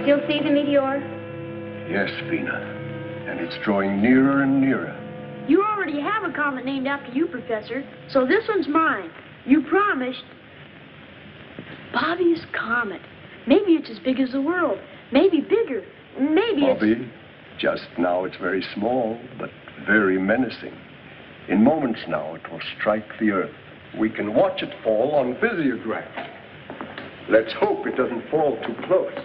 Still see the meteor? Yes, Vina. And it's drawing nearer and nearer. You already have a comet named after you, Professor, so this one's mine. You promised. Bobby's comet. Maybe it's as big as the world. Maybe bigger. Maybe Bobby, just now it's very small, but very menacing. In moments now, it will strike the Earth. We can watch it fall on physiograph. Let's hope it doesn't fall too close.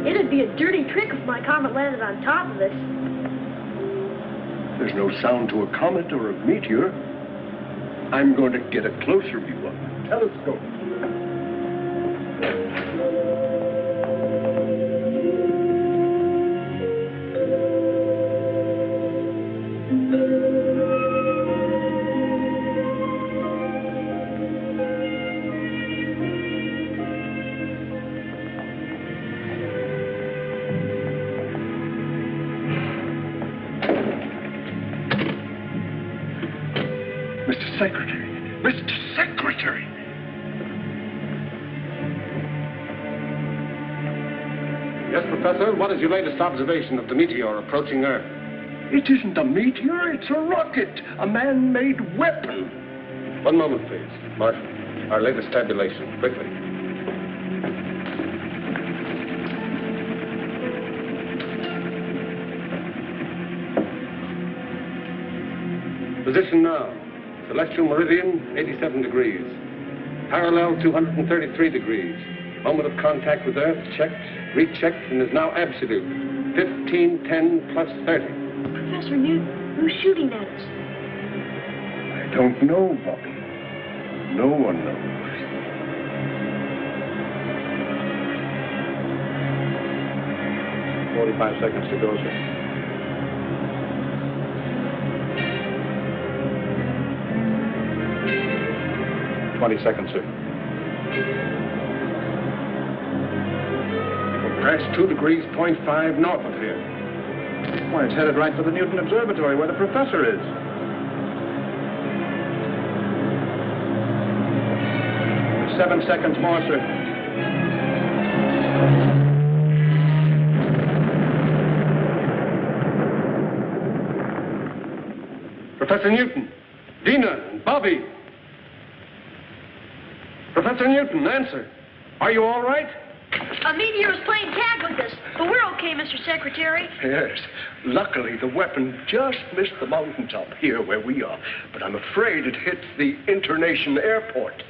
It'd be a dirty trick if my comet landed on top of us. There's no sound to a comet or a meteor. I'm going to get a closer view of the telescope. Mr. Secretary! Mr. Secretary! Yes, Professor? What is your latest observation of the meteor approaching Earth? It isn't a meteor, it's a rocket. A man-made weapon. One moment, please. Marshal, our latest tabulation. Quickly. Position now. Celestial meridian, 87 degrees. Parallel, 233 degrees. Moment of contact with Earth, checked, rechecked, and is now absolute. 1510 plus 30. Professor Newton, who's shooting at us? I don't know, Bobby. No one knows. "45 seconds to go, sir." "20 seconds, sir." We'll pass 2 degrees, 0.5 north of here. Why, it's headed right for the Newton Observatory where the professor is. "7 seconds more, sir." Professor Newton, Dina, and Bobby. Professor Newton, answer. Are you all right? A meteor is playing tag with us, but we're okay, Mr. Secretary. Yes. Luckily, the weapon just missed the mountaintop here where we are. But I'm afraid it hit the internation airport.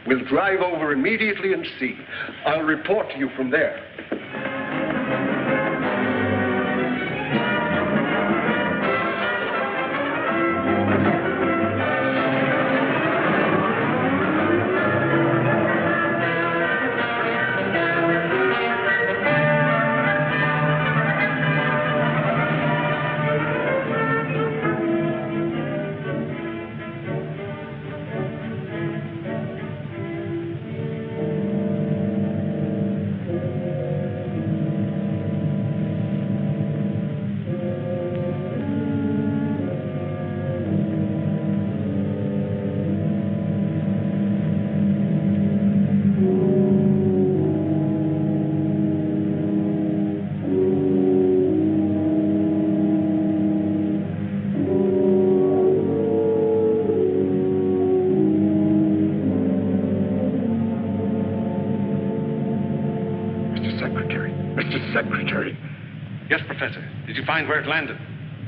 We'll drive over immediately and see. I'll report to you from there. Secretary. Yes, Professor. Did you find where it landed?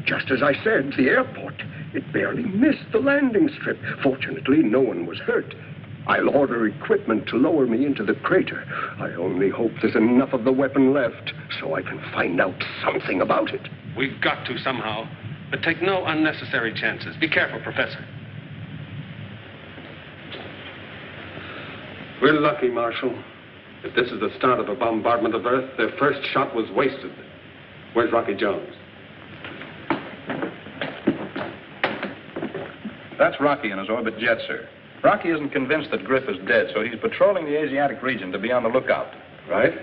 Just as I said, the airport. It barely missed the landing strip. Fortunately, no one was hurt. I'll order equipment to lower me into the crater. I only hope there's enough of the weapon left so I can find out something about it. We've got to somehow. But take no unnecessary chances. Be careful, Professor. We're lucky, Marshal. If this is the start of a bombardment of Earth, their first shot was wasted. Where's Rocky Jones? That's Rocky in his orbit jet, sir. Rocky isn't convinced that Griff is dead, so he's patrolling the Asiatic region to be on the lookout. Right.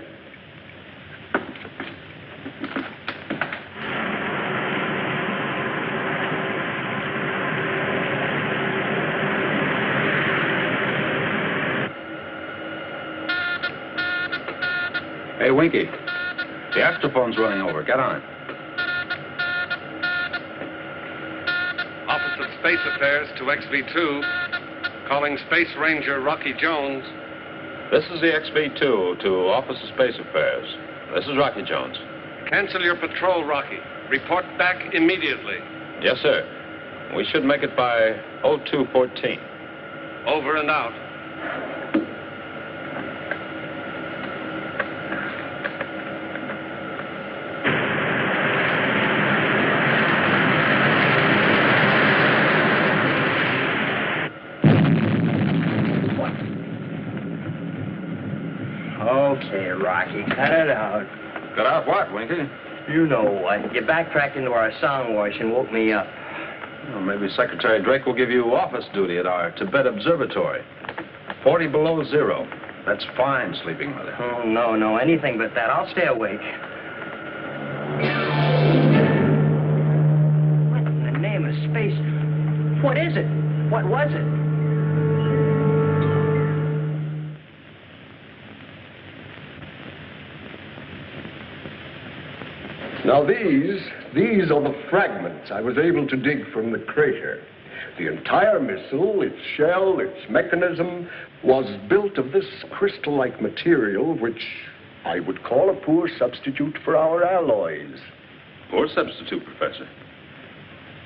Hey, Winky. The astrophone's running over. Get on. Office of Space Affairs to XV2. Calling Space Ranger Rocky Jones. This is the XV2 to Office of Space Affairs. This is Rocky Jones. Cancel your patrol, Rocky. Report back immediately. Yes, sir. We should make it by 0214. Over and out. Okay, Rocky, cut it out. Cut out what, Winky? You know what. You backtracked into our song wash and woke me up. Well, maybe Secretary Drake will give you office duty at our Tibet Observatory. 40 below zero. That's fine, sleeping mother. Oh, no, anything but that. I'll stay awake. What in the name of space? What is it? What was it? Now these are the fragments I was able to dig from the crater. The entire missile, its shell, its mechanism, was built of this crystal-like material, which I would call a poor substitute for our alloys. Poor substitute, Professor.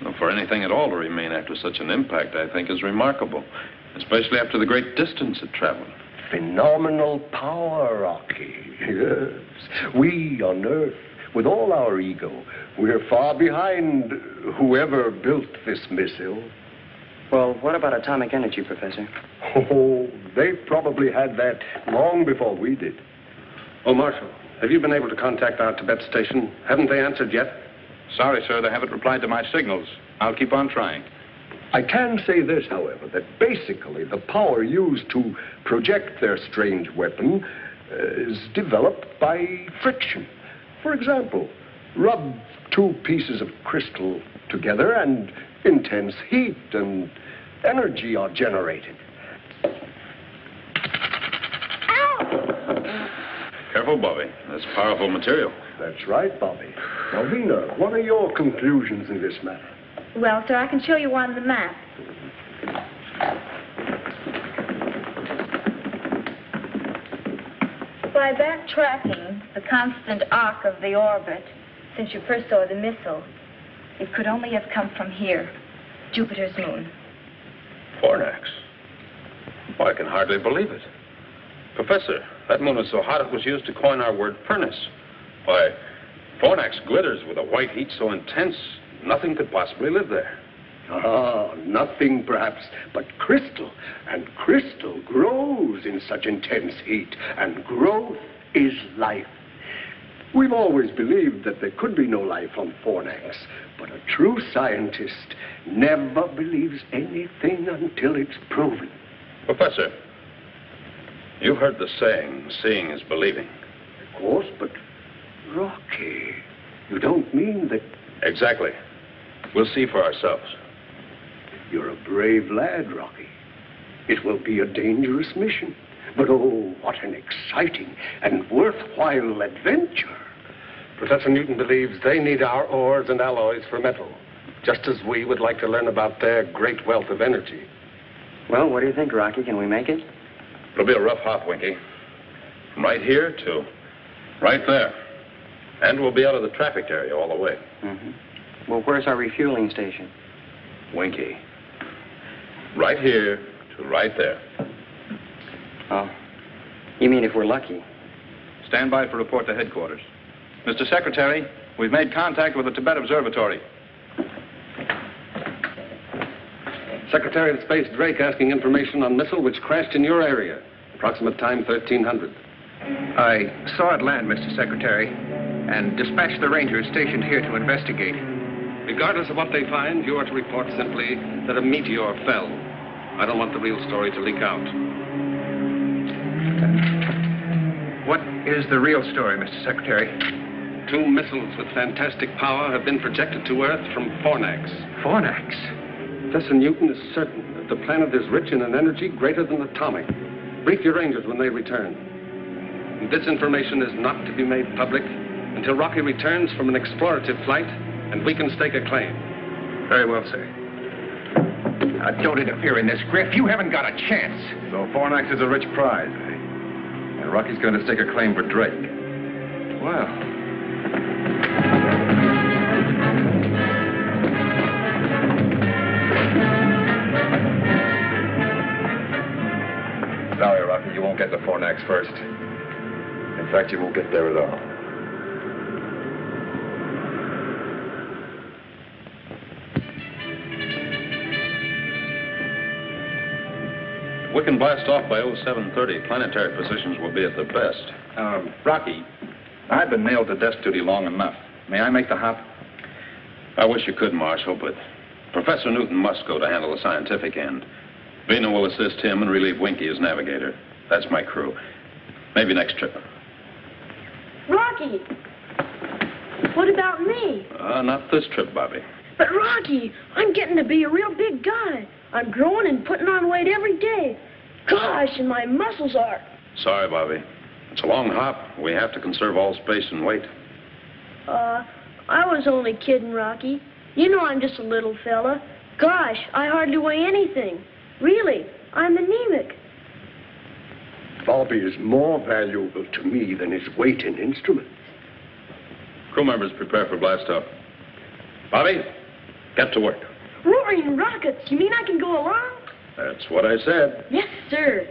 Well, for anything at all to remain after such an impact, I think, is remarkable, especially after the great distance it traveled. Phenomenal power, Rocky. Yes. We on Earth, with all our ego, we're far behind whoever built this missile. Well, what about atomic energy, Professor? Oh, they probably had that long before we did. Oh, Marshal, have you been able to contact our Tibet station? Haven't they answered yet? Sorry, sir, they haven't replied to my signals. I'll keep on trying. I can say this, however, that basically the power used to project their strange weapon is developed by friction. For example, rub two pieces of crystal together and intense heat and energy are generated. Careful, Bobby. That's powerful material. That's right, Bobby. Now, Vina, what are your conclusions in this matter? Well, sir, I can show you on the map. by backtracking the constant arc of the orbit since you first saw the missile, it could only have come from here, Jupiter's moon. Fornax? Well, I can hardly believe it. Professor, that moon is so hot it was used to coin our word furnace. Why, Fornax glitters with a white heat so intense, nothing could possibly live there. Ah, nothing perhaps but crystal. And crystal grows in such intense heat. And growth is life. We've always believed that there could be no life on Fornax. But a true scientist never believes anything until it's proven. Professor, you've heard the saying, seeing is believing. Of course, but Rocky, you don't mean that... Exactly. We'll see for ourselves. You're a brave lad, Rocky. It will be a dangerous mission. But oh, what an exciting and worthwhile adventure. Professor Newton believes they need our ores and alloys for metal, just as we would like to learn about their great wealth of energy. Well, what do you think, Rocky? Can we make it? It'll be a rough hop, Winky. From right here to right there. And we'll be out of the traffic area all the way. Mm-hmm. Well, where's our refueling station? Winky. Right here to right there. Oh. You mean if we're lucky? Stand by for report to headquarters. Mr. Secretary, we've made contact with the Tibet Observatory. Secretary of Space Drake asking information on missile which crashed in your area. Approximate time 1300. I saw it land, Mr. Secretary, and dispatched the rangers stationed here to investigate. Regardless of what they find, you are to report simply that a meteor fell. I don't want the real story to leak out. What is the real story, Mr. Secretary? 2 missiles with fantastic power have been projected to Earth from Fornax. Fornax? Professor Newton is certain that the planet is rich in an energy greater than atomic. Brief your rangers when they return. And this information is not to be made public until Rocky returns from an explorative flight and we can stake a claim. Very well, sir. Now, don't interfere in this, Griff. You haven't got a chance. So Fornax is a rich prize, eh? And Rocky's going to stake a claim for Drake. Well... Sorry, Rocky, you won't get to Fornax first. In fact, you won't get there at all. We can blast off by 0730. Planetary positions will be at the best. Rocky, I've been nailed to desk duty long enough. May I make the hop? I wish you could, Marshal, but Professor Newton must go to handle the scientific end. Vina will assist him and relieve Winky as navigator. That's my crew. Maybe next trip. Rocky! What about me? Not this trip, Bobby. But Rocky, I'm getting to be a real big guy. I'm growing and putting on weight every day. Gosh, and my muscles are. Sorry, Bobby. It's a long hop. We have to conserve all space and weight. I was only kidding, Rocky. You know I'm just a little fella. Gosh, I hardly weigh anything. Really, I'm anemic. Bobby is more valuable to me than his weight in instruments. Crew members prepare for blastoff. Bobby, get to work. Roaring rockets, you mean I can go along? That's what I said. Yes, sir.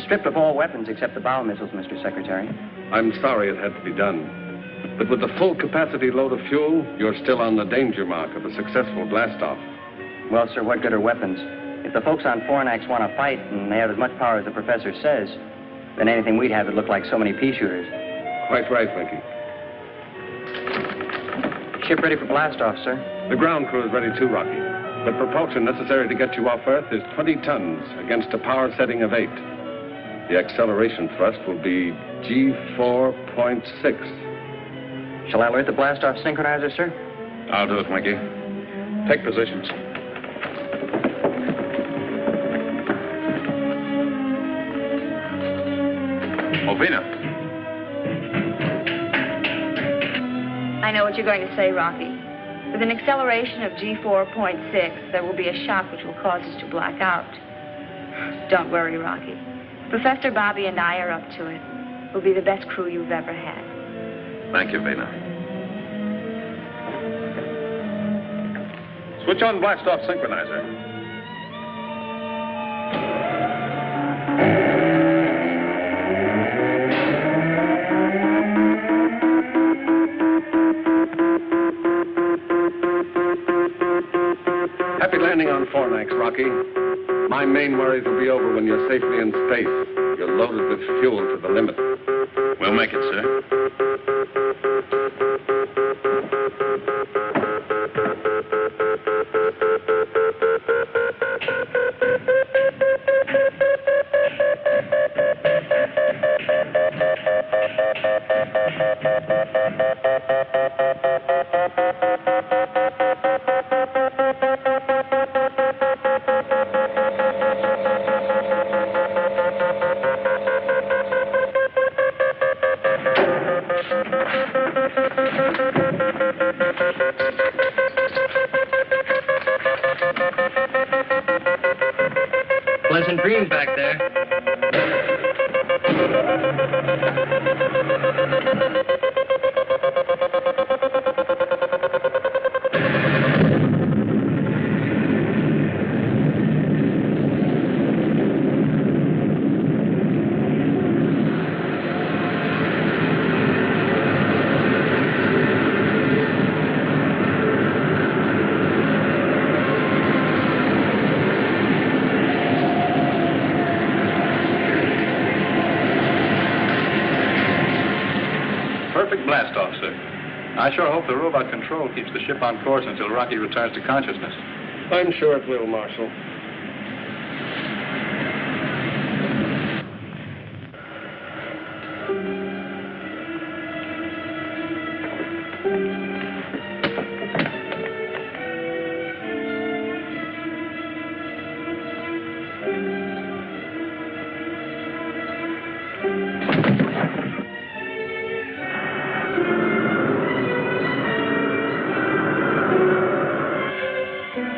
Stripped of all weapons except the bow missiles, Mr. Secretary. I'm sorry it had to be done. But with the full capacity load of fuel, you're still on the danger mark of a successful blastoff. Well, sir, what good are weapons? If the folks on Fornax want to fight and they have as much power as the professor says, then anything we'd have would look like so many pea shooters. Quite right, Winky. Ship ready for blast-off, sir. The ground crew is ready too, Rocky. The propulsion necessary to get you off Earth is 20 tons against a power setting of 8. The acceleration thrust will be G4.6. Shall I alert the blast-off synchronizer, sir? I'll do it, Winky. Take positions. Ovina. I know what you're going to say, Rocky. With an acceleration of G4.6, there will be a shock which will cause us to black out. Don't worry, Rocky. Professor Bobby and I are up to it. We'll be the best crew you've ever had. Thank you, Vina. Switch on blast-off synchronizer. Happy landing on Fornax, Rocky. My main worries will be over when you're safely in space. You're loaded with fuel to the limit. We'll make it, sir. Pleasant dreams back there. Perfect blast-off, sir. I sure hope the robot control keeps the ship on course until Rocky returns to consciousness. I'm sure it will, Marshal.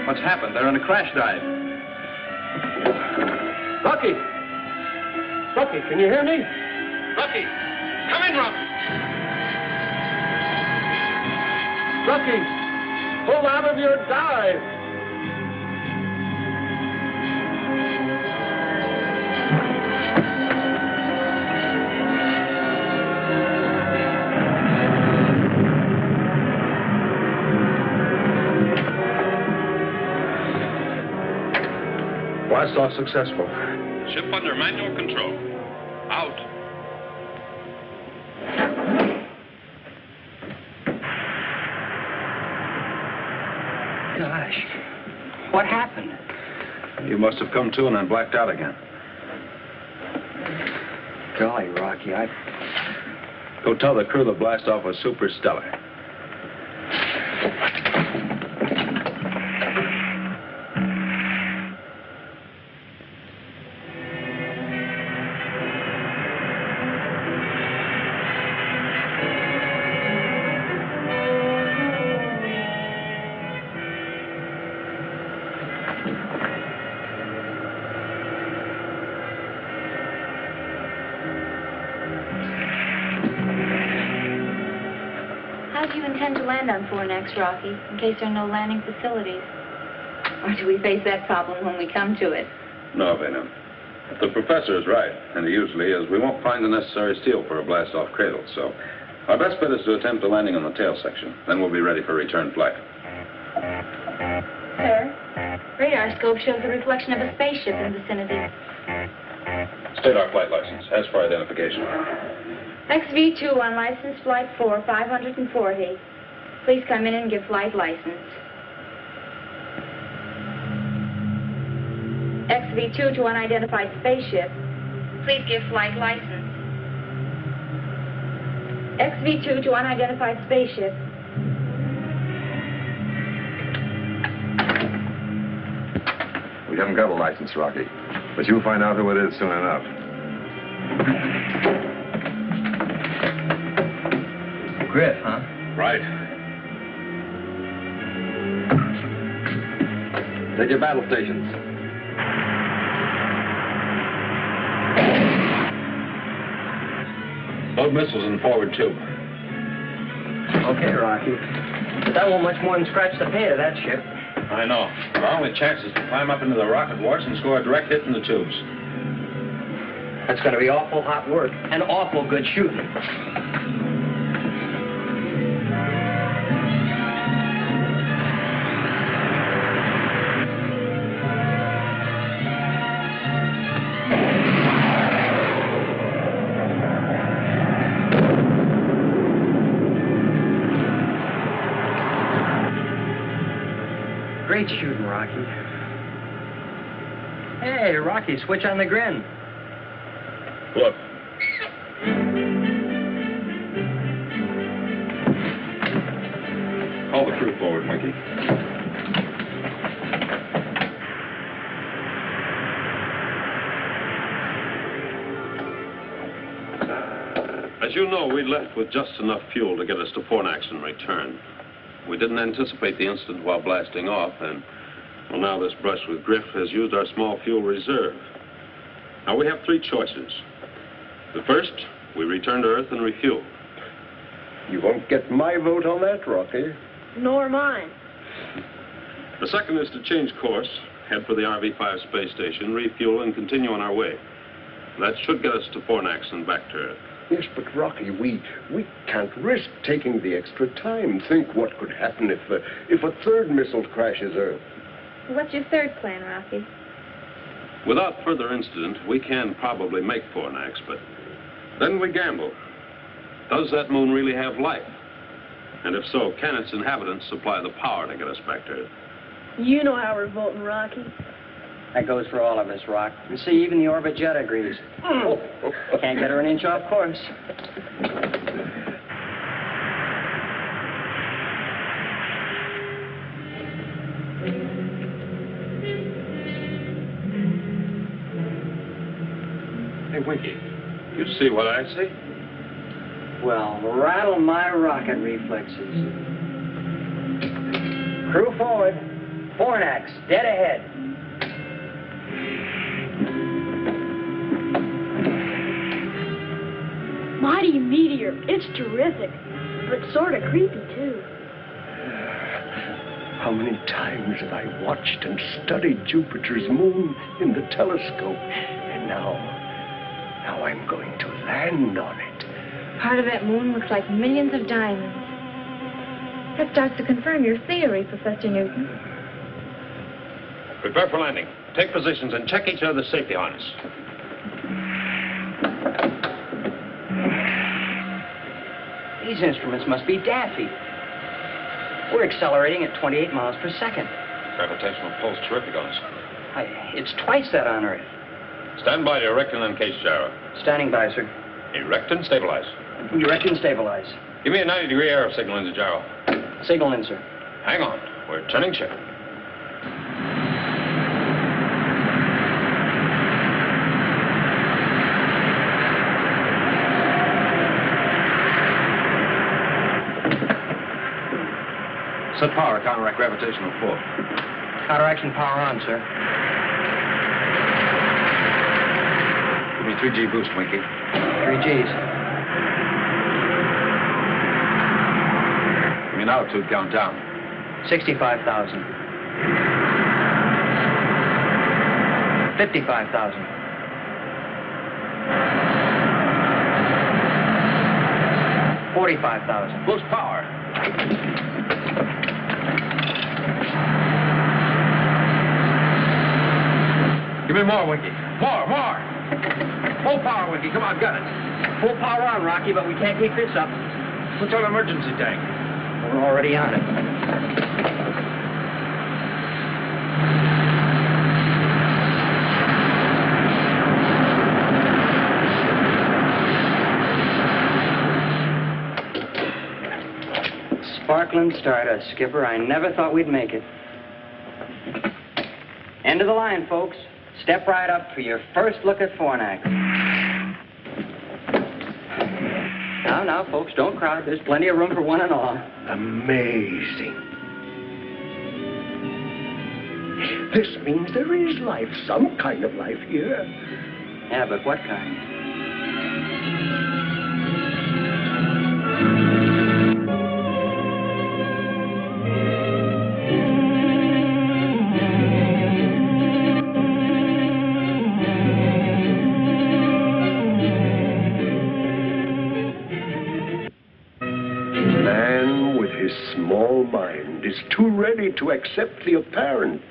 What's happened? They're in a crash dive. Rocky! Rocky, can you hear me? Rocky! Come in, Rocky! Rocky! Pull out of your dive! Blast-off successful. Ship under manual control. Out. Gosh, what happened? You must have come to and then blacked out again. Golly, Rocky, Go tell the crew the blast-off was super stellar. How do you intend to land on Fornax, Rocky, in case there are no landing facilities? Or do we face that problem when we come to it? No, Vina. If the professor is right, and he usually is, we won't find the necessary steel for a blast-off cradle, so our best bet is to attempt a landing on the tail section. Then we'll be ready for return flight. Sir, radar scope shows the reflection of a spaceship in the vicinity. State our flight license. As for identification. XV2 on license flight 4, 540. Please come in and give flight license. XV2 to unidentified spaceship. Please give flight license. XV2 to unidentified spaceship. We haven't got a license, Rocky, but you'll find out who it is soon enough. Griff, huh? Right. Take your battle stations. Load missiles in forward tube. Okay, Rocky. But that won't much more than scratch the pay of that ship. I know. Our only chance is to climb up into the rocket wards and score a direct hit in the tubes. That's going to be awful hot work and awful good shooting. Great shooting, Rocky. Hey, Rocky, switch on the grin. Look. Call the crew forward, Monkey. As you know, we left with just enough fuel to get us to Fornax and return. We didn't anticipate the incident while blasting off, and, well, now this brush with Griff has used our small fuel reserve. Now, we have three choices. The first, we return to Earth and refuel. You won't get my vote on that, Rocky. Nor mine. The second is to change course, head for the RV-5 space station, refuel, and continue on our way. That should get us to Fornax and back to Earth. Yes, but Rocky, we can't risk taking the extra time. Think what could happen if a third missile crashes Earth. What's your third plan, Rocky? Without further incident, we can probably make Fornax, but then we gamble. Does that moon really have life? And if so, can its inhabitants supply the power to get us back to Earth? You know how we're voting, Rocky. That goes for all of us, Rock. You see, even the orbit jet agrees. Can't get her an inch off course. Hey, Winky, you see what I see? Well, rattle my rocket reflexes. Crew forward. Fornax, dead ahead. Mighty meteor. It's terrific. But sort of creepy, too. How many times have I watched and studied Jupiter's moon in the telescope? And now I'm going to land on it. Part of that moon looks like millions of diamonds. That starts to confirm your theory, Professor Newton. Prepare for landing. Take positions and check each other's safety harness. These instruments must be daffy. We're accelerating at 28 miles per second. Gravitational pull's terrific on us. It's twice that on Earth. Stand by to erect and uncase gyro. Standing by, sir. Erect and stabilize. Erect and stabilize. Give me a 90-degree arrow signal into gyro. Signal in, sir. Hang on. We're turning ship. Set power, counteract gravitational pull. Counteraction power on, sir. Give me 3G boost, Winky. 3 Gs. Give me an altitude count down. 65,000. 55,000. 45,000. Boost power. Give me more, Winky. More. Full power, Winky. Come on, got it. Full power on, Rocky, but we can't keep this up. What's our emergency tank? We're already on it. Sparkling stardust, Skipper. I never thought we'd make it. End of the line, folks. Step right up for your first look at Fornax. Now, folks, don't crowd. There's plenty of room for one and all. Amazing. This means there is life, some kind of life here. Yeah, but what kind? Small mind is too ready to accept the apparent.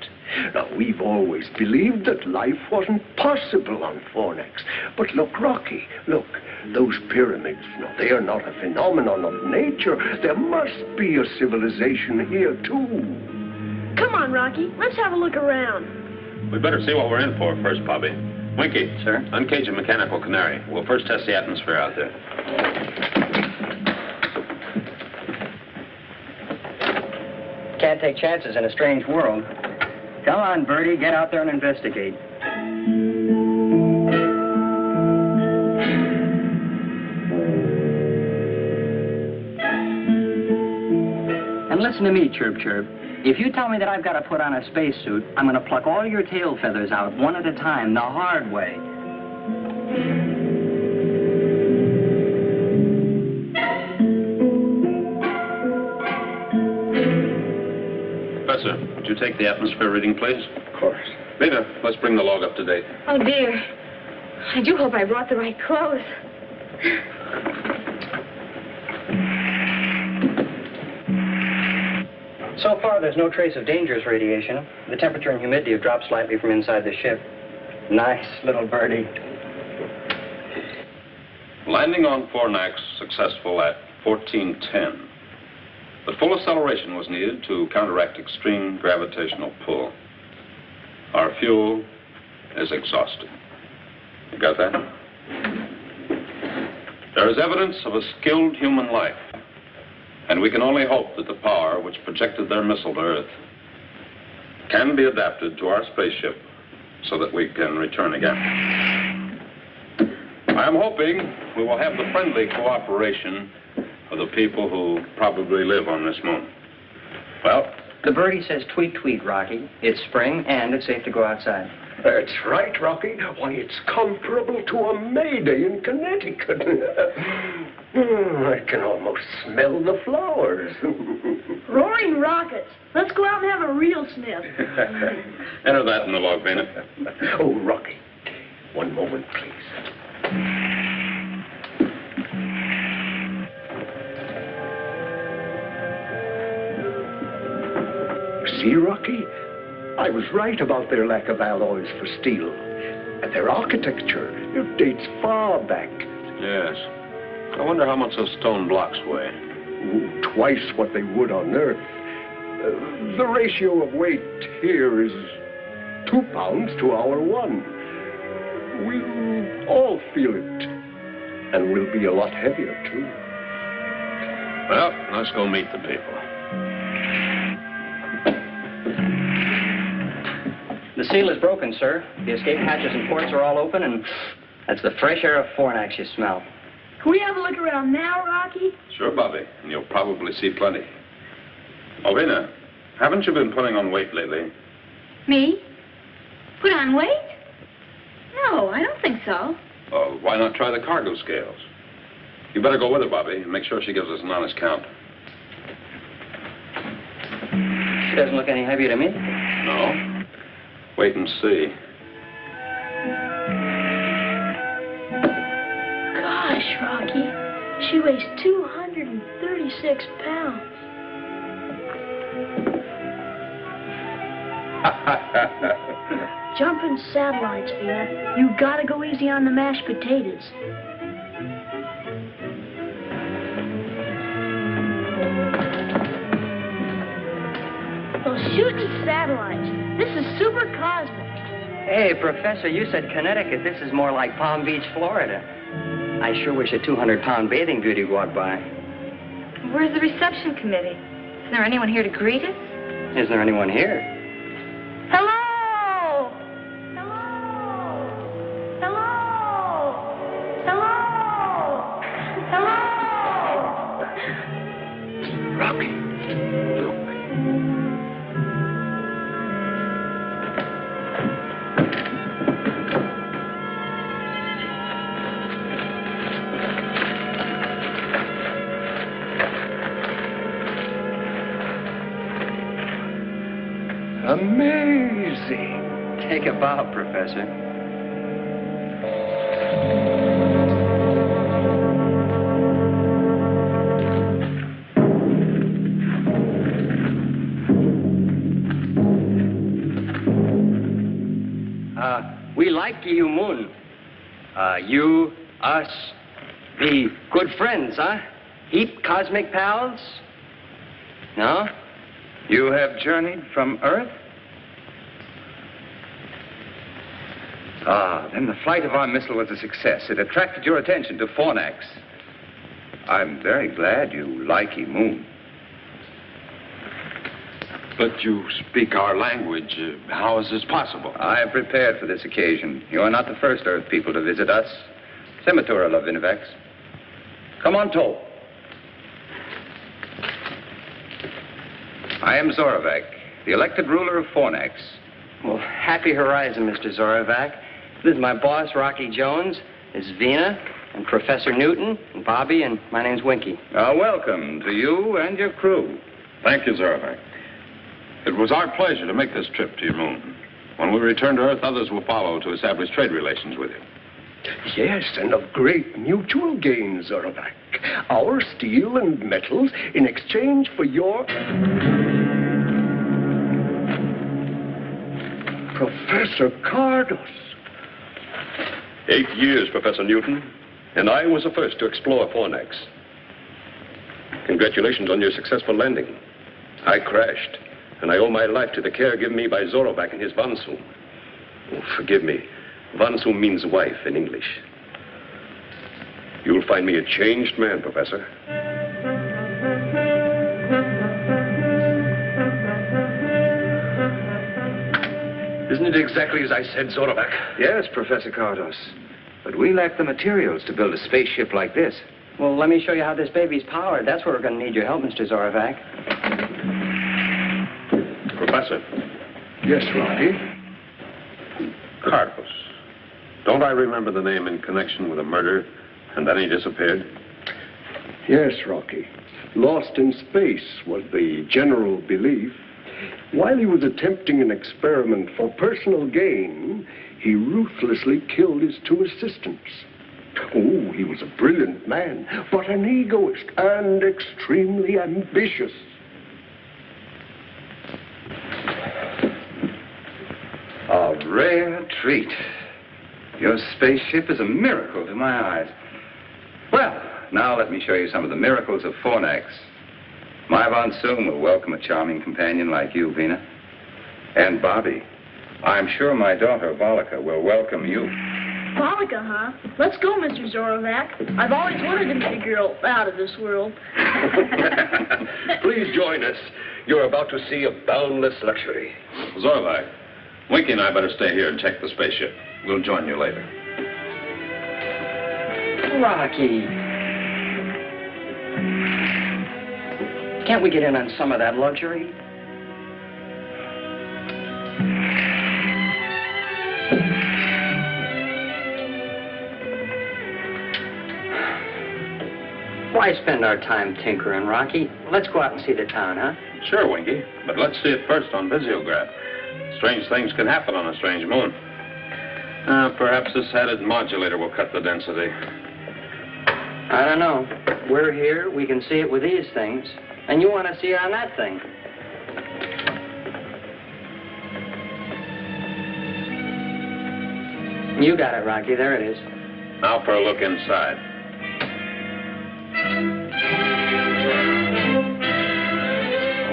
Now, we've always believed that life wasn't possible on Fornax. But look, Rocky, look, those pyramids, now, they are not a phenomenon of nature. There must be a civilization here, too. Come on, Rocky, let's have a look around. We'd better see what we're in for first, Bobby. Winky. Sir? Uncage a mechanical canary. We'll first test the atmosphere out there. Can't take chances in a strange world. Come on, Bertie, get out there and investigate. And listen to me, Chirp Chirp. If you tell me that I've got to put on a spacesuit, I'm going to pluck all your tail feathers out one at a time, the hard way. Professor, would you take the atmosphere reading, please? Of course. Veda, let's bring the log up to date. Oh, dear. I do hope I brought the right clothes. So far, there's no trace of dangerous radiation. The temperature and humidity have dropped slightly from inside the ship. Nice little birdie. Landing on Fornax successful at 1410. But full acceleration was needed to counteract extreme gravitational pull. Our fuel is exhausted. You got that? There is evidence of a skilled human life, and we can only hope that the power which projected their missile to Earth can be adapted to our spaceship so that we can return again. I am hoping we will have the friendly cooperation of the people who probably live on this moon. Well, The birdie says tweet, tweet, Rocky. It's spring, and it's safe to go outside. That's right, Rocky. Why, it's comparable to a May Day in Connecticut. I can almost smell the flowers. Roaring rockets. Let's go out and have a real sniff. Enter that in the log, Vena. Oh, Rocky, one moment, please. See, Rocky? I was right about their lack of alloys for steel. And their architecture, it dates far back. Yes. I wonder how much those stone blocks weigh. Twice what they would on Earth. The ratio of weight here is 2 pounds to our 1. We'll all feel it. And we'll be a lot heavier, too. Well, let's go meet the people. The seal is broken, sir. The escape hatches and ports are all open, and that's the fresh air of Fornax you smell. Can we have a look around now, Rocky? Sure, Bobby, and you'll probably see plenty. Oh, Vena, haven't you been putting on weight lately? Me? Put on weight? No, I don't think so. Well, why not try the cargo scales? You better go with her, Bobby, and make sure she gives us an honest count. She doesn't look any heavier to me. No? Wait and see. Gosh, Rocky. She weighs 236 pounds. Jumping satellites, Vina. You gotta go easy on the mashed potatoes. Those shooting satellites. This is super cosmic. Hey, Professor, you said Connecticut. This is more like Palm Beach, Florida. I sure wish a 200-pound bathing beauty walked by. Where's the reception committee? Isn't there anyone here to greet us? Isn't there anyone here? Hello! Hello! Hello! Hello! Hello! Rocky, look. Amazing. Take a bow, Professor. We like you, Moon. You, us, be good friends, huh? Heap cosmic pals? No? You have journeyed from Earth? Ah, then the flight of our missile was a success. It attracted your attention to Fornax. I'm very glad you like Moon. But you speak our language. How is this possible? I have prepared for this occasion. You are not the first Earth people to visit us. Sematura Lavinovex. Come on, Toe. I am Zorovac, the elected ruler of Fornax. Well, happy horizon, Mr. Zorovac. This is my boss, Rocky Jones. This is Vina, and Professor Newton, and Bobby, and my name's Winky. Welcome to you and your crew. Thank you, Zorovac. It was our pleasure to make this trip to your moon. When we return to Earth, others will follow to establish trade relations with you. Yes, and of great mutual gain, Zorovac. Our steel and metals in exchange for your... Professor Cardos. 8 years, Professor Newton, and I was the first to explore Fornax. Congratulations on your successful landing. I crashed, and I owe my life to the care given me by Zorovac and his Vansu. Oh, forgive me. Vansu means wife in English. You'll find me a changed man, Professor. Isn't it exactly as I said, Zorovac? Yes, Professor Cardos. But we lack the materials to build a spaceship like this. Well, let me show you how this baby's powered. That's where we're going to need your help, Mr. Zorovac. Professor. Yes, Rocky? Cardos. Don't I remember the name in connection with a murder, and then he disappeared? Yes, Rocky. Lost in space was the general belief. While he was attempting an experiment for personal gain, he ruthlessly killed his 2 assistants. Oh, he was a brilliant man, but an egoist and extremely ambitious. A rare treat. Your spaceship is a miracle to my eyes. Well, now let me show you some of the miracles of Fornax. My Vansoon will welcome a charming companion like you, Vina. And Bobby, I'm sure my daughter, Volika, will welcome you. Polika, huh? Let's go, Mr. Zorovac. I've always wanted to meet a girl out of this world. Please join us. You're about to see a boundless luxury. Zorovac, Winky and I better stay here and check the spaceship. We'll join you later. Rocky. Can't we get in on some of that luxury? Why spend our time tinkering, Rocky? Let's go out and see the town, huh? Sure, Winky, but let's see it first on visiograph. Strange things can happen on a strange moon. Perhaps this headed modulator will cut the density. I don't know. We're here. We can see it with these things. And you want to see it on that thing. You got it, Rocky. There it is. Now for a look inside.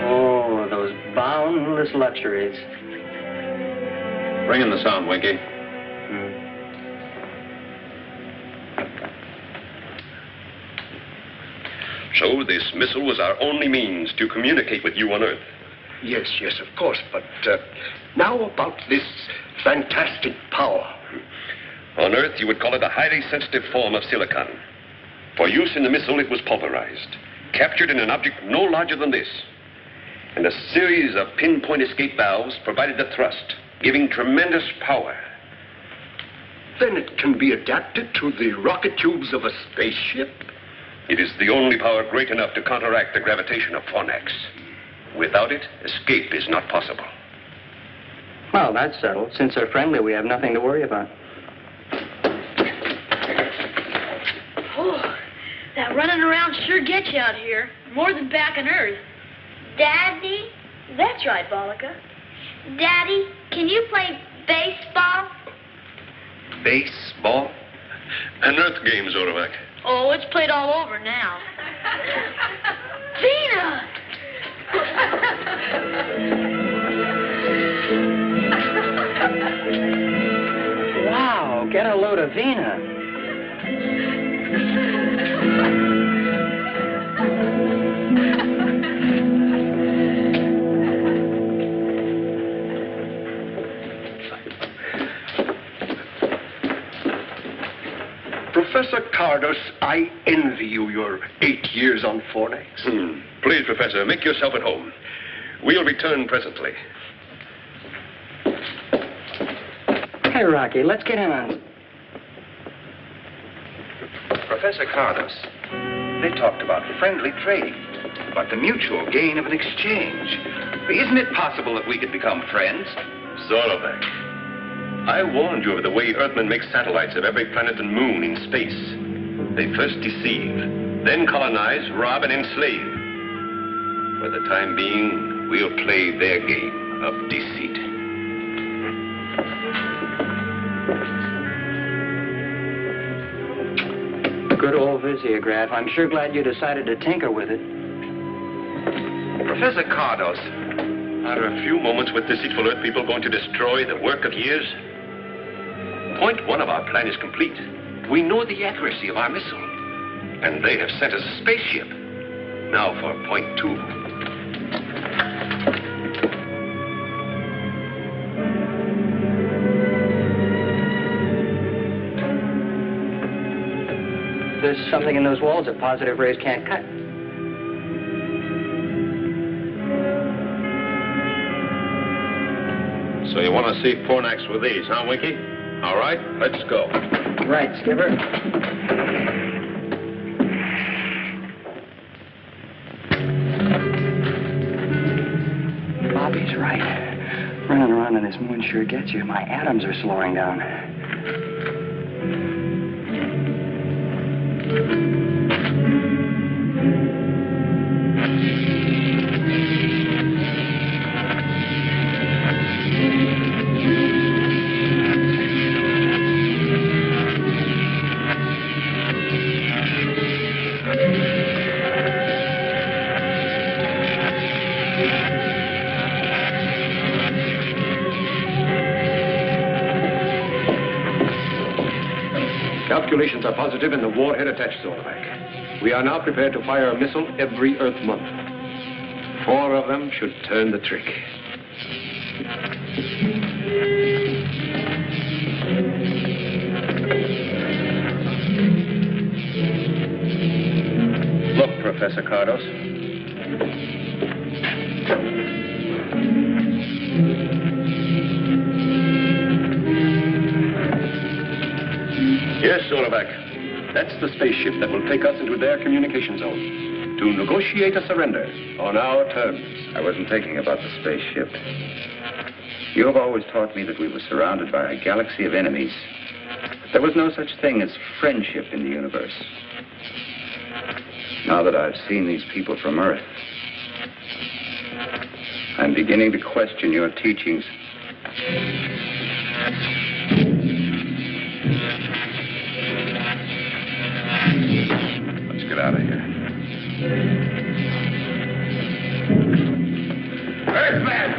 Oh, those boundless luxuries. Bring in the sound, Winky. So this missile was our only means to communicate with you on Earth. Yes, of course, but now about this fantastic power. On Earth, you would call it a highly sensitive form of silicon. For use in the missile, it was pulverized, captured in an object no larger than this. And a series of pinpoint escape valves provided the thrust, giving tremendous power. Then it can be adapted to the rocket tubes of a spaceship? It is the only power great enough to counteract the gravitation of Fornax. Without it, escape is not possible. Well, that's settled. Since they're friendly, we have nothing to worry about. Oh, that running around sure gets you out here. More than back on Earth. Daddy? That's right, Bolika. Daddy, can you play baseball? Baseball? An Earth game, Zorovac. Oh, it's played all over now. Vina! Wow, get a load of Vina. Professor Cardos, I envy you your 8 years on Fornax. Please, Professor, make yourself at home. We'll return presently. Hey, Rocky, let's get in on... Professor Cardos, they talked about friendly trading, about the mutual gain of an exchange. Isn't it possible that we could become friends? Zorovac, I warned you of the way Earthmen make satellites of every planet and moon in space. They first deceive, then colonize, rob, and enslave. For the time being, we'll play their game of deceit. Good old Visiograph. I'm sure glad you decided to tinker with it. Professor Cardos. Are a few moments with deceitful Earth people going to destroy the work of years? Point 1 of our plan is complete. We know the accuracy of our missile. And they have sent us a spaceship. Now for point 2. There's something in those walls that positive rays can't cut. So you want to see Fornax with these, huh, Winky? All right, let's go. Right, Skipper. Bobby's right. Running around on this moon sure gets you. My atoms are slowing down. Calculations are positive and the warhead attached, Zorovac. We are now prepared to fire a missile every Earth month. 4 of them should turn the trick. Look, Professor Cardos. Yes, Zorovac. That's the spaceship that will take us into their communication zone to negotiate a surrender on our terms. I wasn't thinking about the spaceship. You have always taught me that we were surrounded by a galaxy of enemies. There was no such thing as friendship in the universe. Now that I've seen these people from Earth, I'm beginning to question your teachings. out of here. Earthman!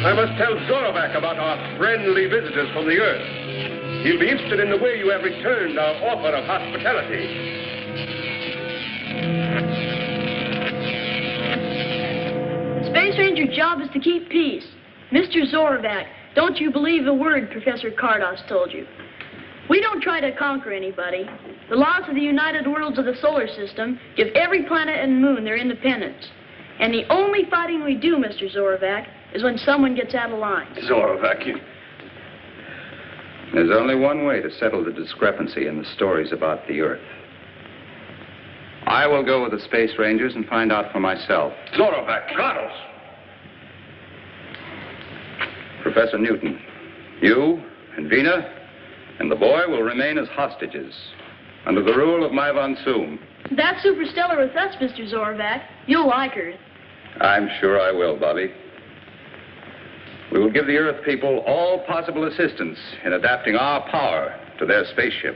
I must tell Zorovac about our friendly visitors from the Earth. He'll be interested in the way you have returned our offer of hospitality. Space Ranger's job is to keep peace. Mr. Zorovac, don't you believe a word Professor Kardos told you. We don't try to conquer anybody. The laws of the United Worlds of the solar system give every planet and moon their independence. And the only fighting we do, Mr. Zorovac, is when someone gets out of line. Zorovac, you... There's only one way to settle the discrepancy in the stories about the Earth. I will go with the Space Rangers and find out for myself. Zorovac, Kardos! Professor Newton, you and Vina and the boy will remain as hostages under the rule of my Von Soom. That's superstellar with us, Mr. Zorovac. You'll like her. I'm sure I will, Bobby. We will give the Earth people all possible assistance in adapting our power to their spaceship.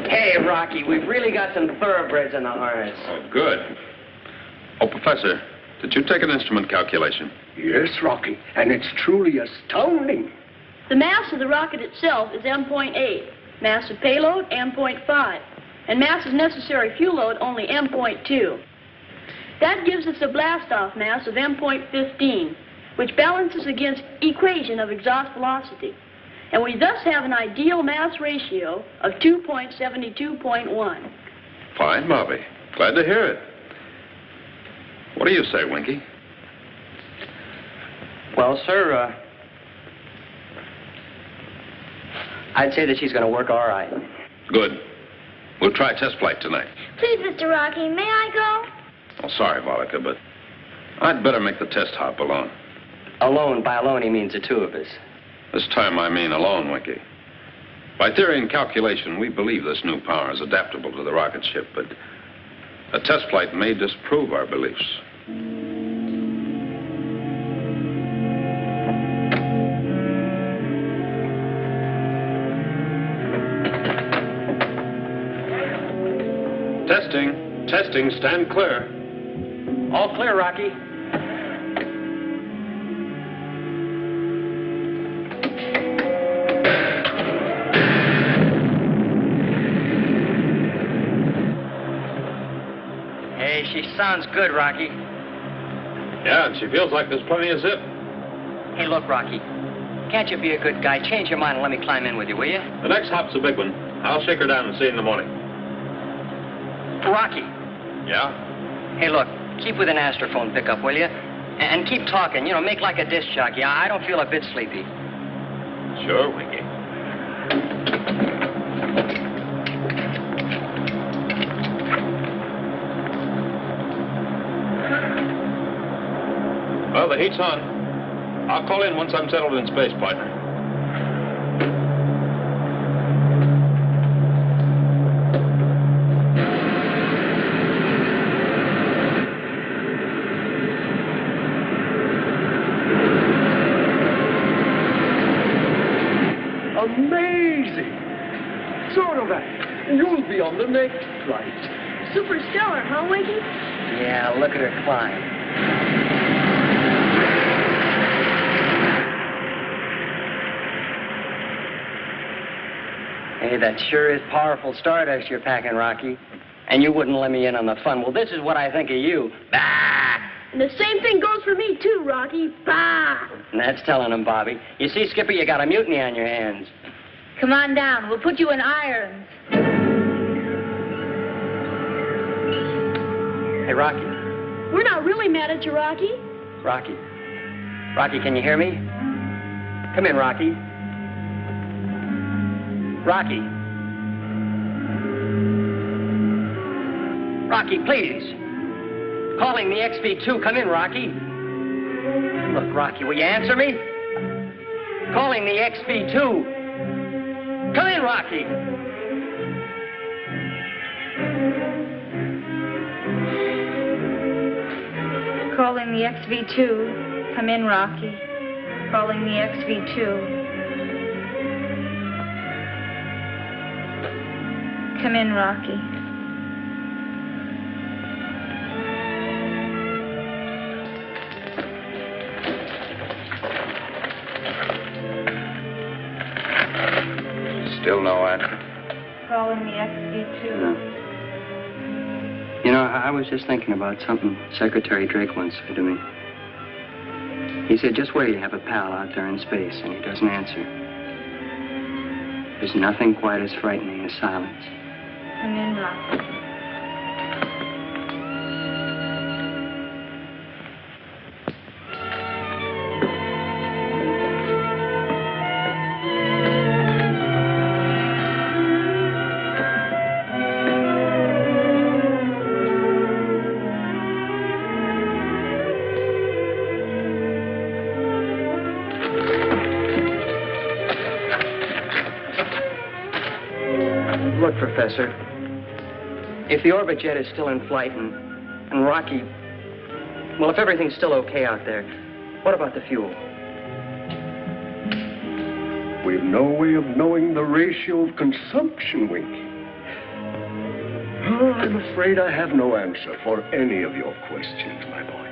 Hey, Rocky, we've really got some thoroughbreds in the harness. Oh, good. Oh, Professor, did you take an instrument calculation? Yes, Rocky, and it's truly astounding. The mass of the rocket itself is M.8, mass of payload M.5, and mass of necessary fuel load only M.2. That gives us a blast-off mass of M.15, which balances against equation of exhaust velocity. And we thus have an ideal mass ratio of 2.72.1. Fine, Bobby. Glad to hear it. What do you say, Winky? Well, sir, I'd say that she's going to work all right. Good. We'll try test flight tonight. Please, Mr. Rocky, may I go? Oh, sorry, Volika, but I'd better make the test hop alone. Alone, by alone, he means the two of us. This time I mean alone, Winky. By theory and calculation, we believe this new power is adaptable to the rocket ship, but a test flight may disprove our beliefs. Testing, stand clear. All clear, Rocky. Hey, she sounds good, Rocky. Yeah, and she feels like there's plenty of zip. Hey, look, Rocky. Can't you be a good guy? Change your mind and let me climb in with you, will you? The next hop's a big one. I'll shake her down and see you in the morning. Rocky. Yeah? Hey, look, keep with an astrophone pickup, will you? And keep talking, you know, make like a disc jockey. I don't feel a bit sleepy. Sure, Winky. Well, the heat's on. I'll call in once I'm settled in space, partner. Amazing! Zorovac, you'll be on the next flight. Superstellar, huh, Winky? Yeah, look at her climb. Hey, that sure is powerful stardust you're packing, Rocky. And you wouldn't let me in on the fun. Well, this is what I think of you. Bah! And the same thing goes for me, too, Rocky. Bah! And that's telling them, Bobby. You see, Skipper, you got a mutiny on your hands. Come on down. We'll put you in irons. Hey, Rocky. We're not really mad at you, Rocky. Rocky. Rocky, can you hear me? Come in, Rocky. Rocky. Rocky, please. Calling the XV2. Come in, Rocky. Look, Rocky, will you answer me? Calling the XV2. Come in, Rocky. Calling the XV2. Come in, Rocky. Calling the XV2. Come in, Rocky. Still no answer. Calling the XV2. No. You know, I was just thinking about something Secretary Drake once said to me. He said, just where you have a pal out there in space and he doesn't answer. There's nothing quite as frightening as silence. Come in, Rocky. Look, Professor, if the orbit jet is still in flight and Rocky, well, if everything's still okay out there, what about the fuel? We've no way of knowing the ratio of consumption, Winky. Oh, I'm afraid I have no answer for any of your questions, my boy.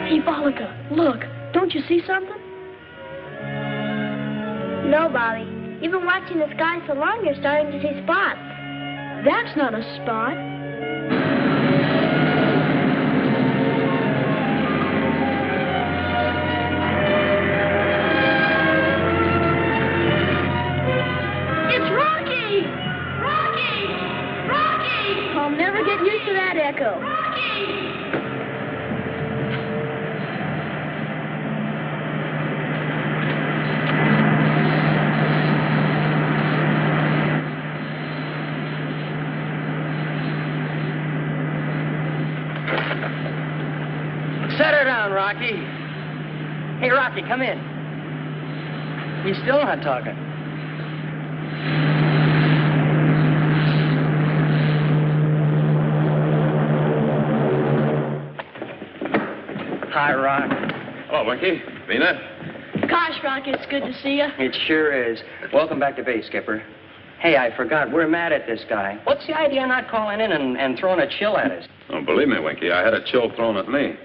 Hey, Bollica, look. Don't you see something? No, Bobby. You've been watching the sky so long, you're starting to see spots. That's not a spot. It's Rocky! Rocky! Rocky! I'll never get used to that echo. Rocky! Set her down, Rocky. Hey, Rocky, come in. He's still not talking. Hi, Rock. Hello, Winky. Vina? Gosh, Rocky, it's good to see you. It sure is. Welcome back to base, Skipper. Hey, I forgot. We're mad at this guy. What's the idea of not calling in and throwing a chill at us? Oh, believe me, Winky, I had a chill thrown at me,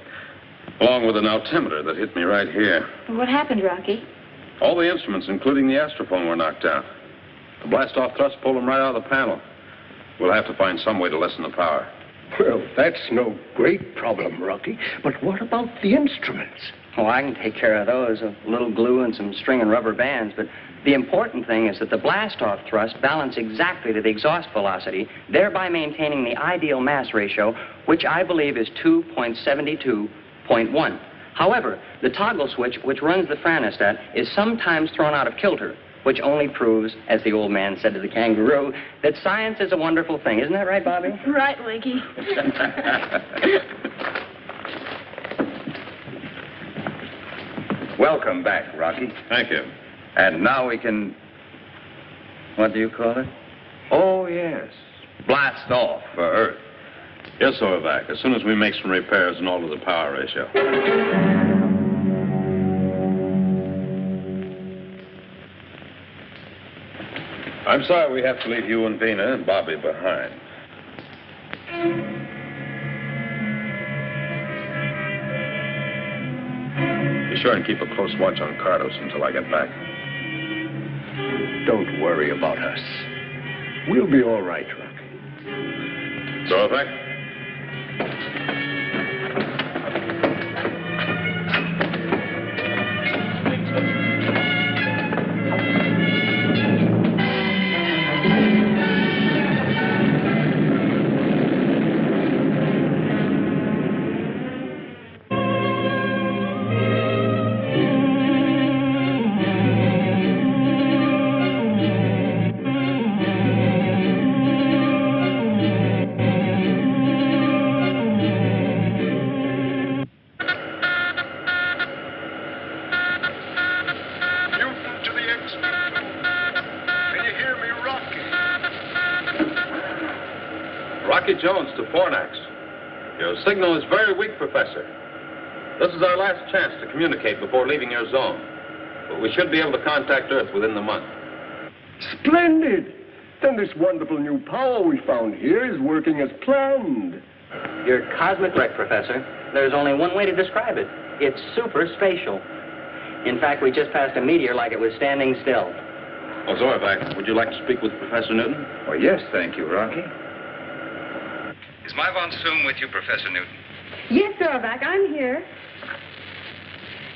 along with an altimeter that hit me right here. What happened, Rocky? All the instruments, including the astrophone, were knocked out. The blast-off thrust pulled them right out of the panel. We'll have to find some way to lessen the power. Well, that's no great problem, Rocky. But what about the instruments? Oh, I can take care of those. A little glue and some string and rubber bands. But the important thing is that the blast-off thrust balance exactly to the exhaust velocity, thereby maintaining the ideal mass ratio, which I believe is 2.72.1. However, the toggle switch, which runs the franostat, is sometimes thrown out of kilter, which only proves, as the old man said to the kangaroo, that science is a wonderful thing. Isn't that right, Bobby? Right, Winky. Welcome back, Rocky. Thank you. And now we can... What do you call it? Oh, yes. Blast off for Earth. Yes, Overback, as soon as we make some repairs and alter the power ratio. I'm sorry we have to leave you and Vina and Bobby behind. Be sure and keep a close watch on Cardos until I get back. Don't worry about us. We'll be all right, Rocky. So, Zach? Rocky Jones to Fornax. Your signal is very weak, Professor. This is our last chance to communicate before leaving your zone. But we should be able to contact Earth within the month. Splendid! Then this wonderful new power we found here is working as planned. You're cosmic right, Professor. There's only one way to describe it. It's super spatial. In fact, we just passed a meteor like it was standing still. Oh, Zorvac, would you like to speak with Professor Newton? Oh, yes, thank you, Rocky. Is my von Zoom with you, Professor Newton? Yes, Zorvac, I'm here.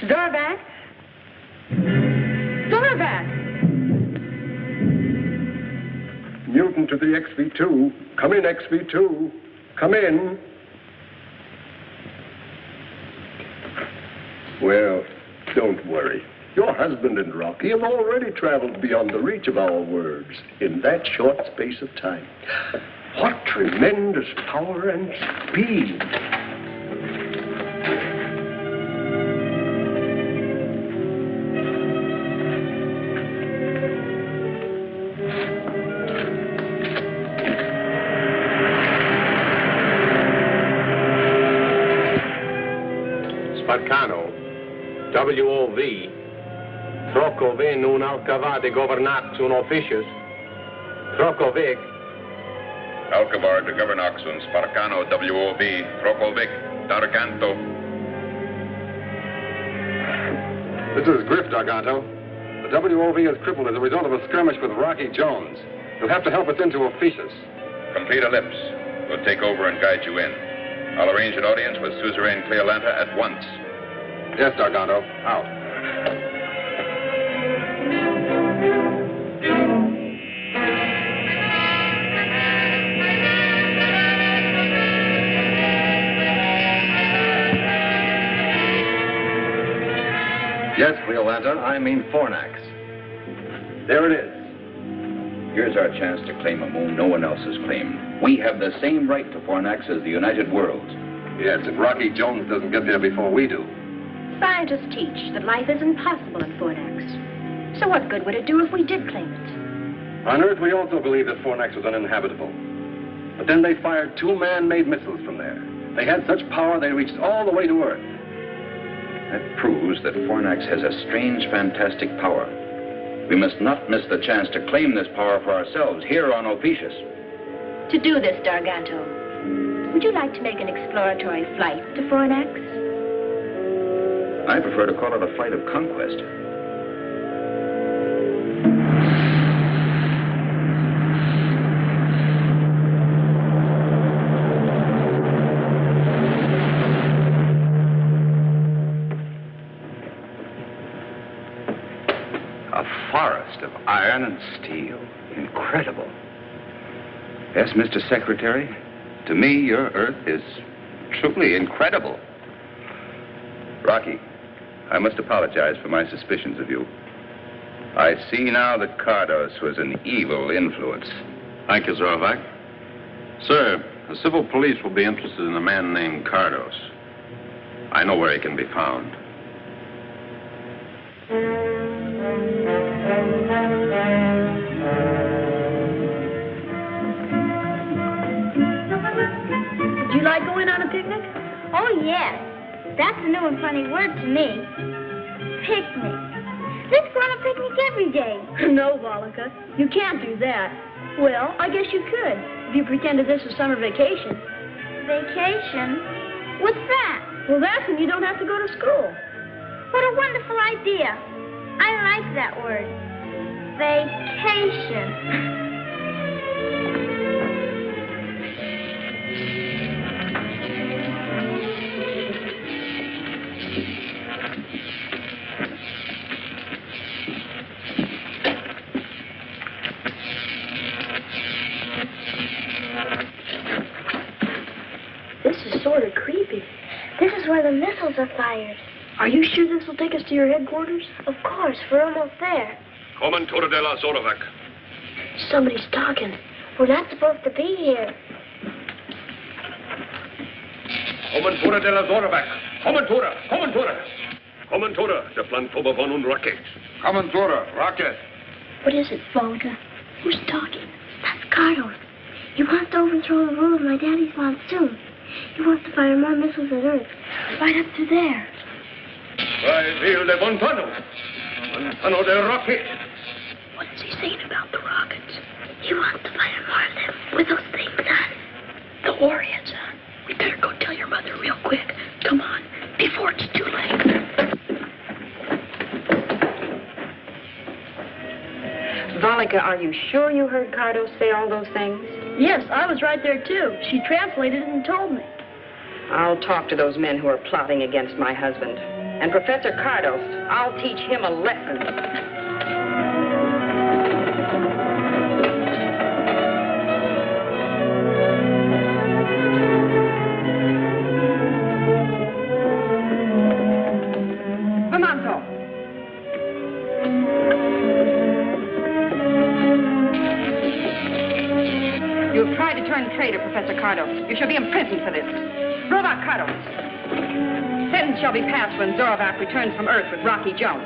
Zorvac? Zorvac! Newton to the XV2. Come in, XV2. Come in. Well, don't worry. Your husband and Rocky have already traveled beyond the reach of our words in that short space of time. What tremendous power and speed. Sparcano, WOV, Trocovi nun alcavade governat un officius, Trocovic, Alcavar de Governaxun, Sparcano, WOV, Trocovic, Darganto. This is Griff, Darganto. The WOV is crippled as a result of a skirmish with Rocky Jones. You'll have to help us into Officius. Complete ellipse. We'll take over and guide you in. I'll arrange an audience with Suzerain Cleolanta at once. Yes, Darganto. Out. Yes, Cleolanta, I mean Fornax. There it is. Here's our chance to claim a moon no one else has claimed. We have the same right to Fornax as the United Worlds. Yes, if Rocky Jones doesn't get there before we do. Scientists teach that life is impossible in Fornax. So what good would it do if we did claim it? On Earth, we also believed that Fornax was uninhabitable. But then they fired 2 man-made missiles from there. They had such power they reached all the way to Earth. That proves that Fornax has a strange, fantastic power. We must not miss the chance to claim this power for ourselves here on Opetius. To do this, Darganto, would you like to make an exploratory flight to Fornax? I prefer to call it a flight of conquest. Forest of iron and steel. Incredible. Yes, Mr. Secretary, to me, your Earth is truly incredible. Rocky, I must apologize for my suspicions of you. I see now that Cardos was an evil influence. Thank you, Zorvac. Sir, the civil police will be interested in a man named Cardos. I know where he can be found. Would you like going on a picnic? Oh, yes. That's a new and funny word to me. Picnic. Let's go on a picnic every day. No, Volika, you can't do that. Well, I guess you could, if you pretended this was summer vacation. Vacation? What's that? Well, that's when you don't have to go to school. What a wonderful idea. I like that word. Vacation. This is sort of creepy. This is where the missiles are fired. Are you sure this will take us to your headquarters? Of course, we're almost there. Comantura de la Zorovac. Somebody's talking. We're not supposed to be here. Comantura de la Zorovac. Comantura. Comantura, de Plantoba von und Rocket. Comantura, rocket. What is it, Volika? Who's talking? That's Carlos. He wants to overthrow the rule of my daddy's monsoon. He wants to fire more missiles at Earth. Right up to there. By Ville de Montano. Montano de Rocket. What is he saying about the rockets? He wants to fire more of them with those things on. The warheads on. We better go tell your mother real quick. Come on, before it's too late. Volika, are you sure you heard Cardos say all those things? Yes, I was right there, too. She translated it and told me. I'll talk to those men who are plotting against my husband. And Professor Cardos, I'll teach him a lesson. You have tried to turn traitor, Professor Cardos. You shall be imprisoned for this. Zorovac Cardos. Sentence shall be passed when Zorovac returns from Earth with Rocky Jones.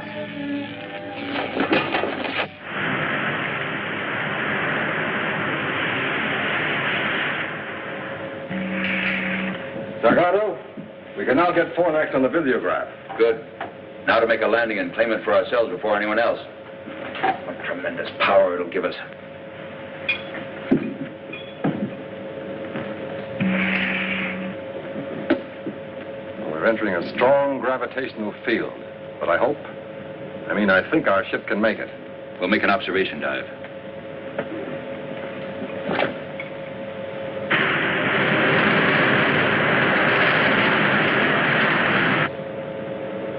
Sargado, we can now get Fornax on the visiograph. Good. Now to make a landing and claim it for ourselves before anyone else. What tremendous power it'll give us. We're entering a strong gravitational field, but I think our ship can make it. We'll make an observation dive.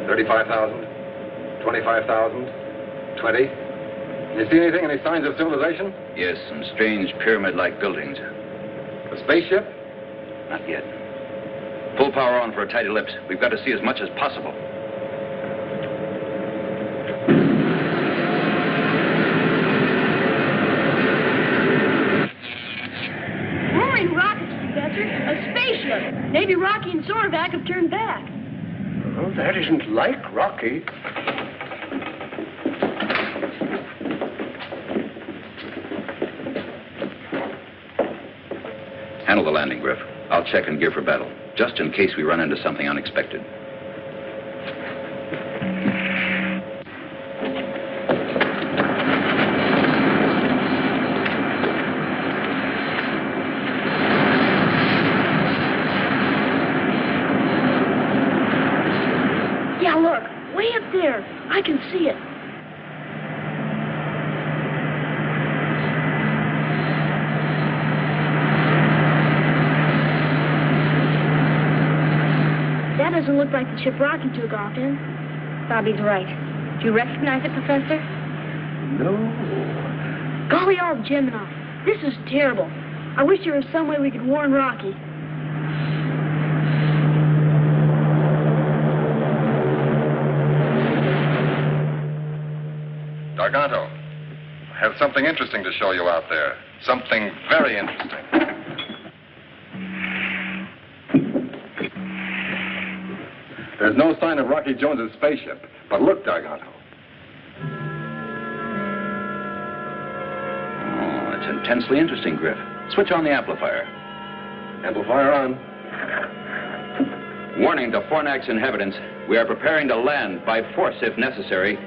$35,000, $25,000, $20,000. You see anything, any signs of civilization? Yes, some strange pyramid-like buildings. A spaceship? Not yet. Full power on for a tight ellipse. We've got to see as much as possible. Roaring rockets, Professor. A spaceship. Maybe Rocky and Zorovac have turned back. Oh, that isn't like Rocky. Handle the landing, Griff. I'll check and gear for battle, just in case we run into something unexpected. Yeah, look. Way up there. I can see it. That doesn't look like the ship Rocky took off in. Bobby's right. Do you recognize it, Professor? No. Golly all Gemini. This is terrible. I wish there was some way we could warn Rocky. Garganto, I have something interesting to show you out there. Something very interesting. There's no sign of Rocky Jones's spaceship, but look, Garganto. Oh, it's intensely interesting, Griff. Switch on the amplifier. Amplifier on. Warning to Fornax inhabitants, we are preparing to land by force if necessary